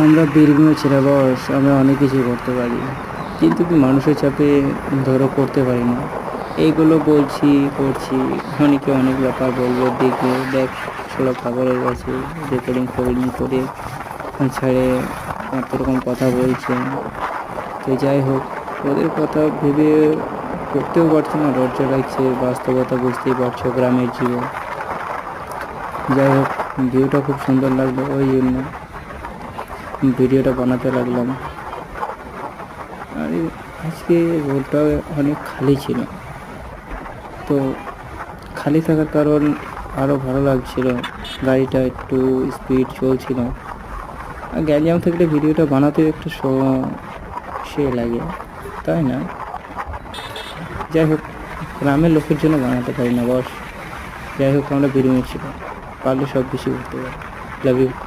আমরা বীরভূমের ছেলে বস, আমরা অনেক কিছুই করতে পারি, কিন্তু কি মানুষের চাপে ধরো করতে পারি না। এইগুলো বলছি করছি, অনেকে অনেক ব্যাপার বলবে, দেখবে দেখ ছোড়া পাগল হয়ে গেছে, রেকর্ডিং ফরেডিং করে ছাড়ে এত রকম কথা বলছে। তো যাই হোক, ওদের কথা ভেবে করতেও পারছি না, লজ্জা লাগছে, বাস্তবতা বুঝতেই পারছো, গ্রামের জীবন। যাই হোক, ভিউটা খুব সুন্দর লাগলো, ওই জন্য ভিডিওটা বানাতে লাগলাম। আর আজকে রোডটা অনেক খালি ছিল, তো খালি থাকার কারণ আরও ভালো লাগছিল, গাড়িটা একটু স্পিড চলছিল। আর গ্যাঞ্জাম থাকলে ভিডিওটা বানাতে একটু সে লাগে, তাই না? যাই হোক, গ্রামের লোকের জন্য বানাতে পারি না বস। যাই হোক, আমরা বেরিয়ে ছিল, পারলে সব কিছু করতে পারি। Love you.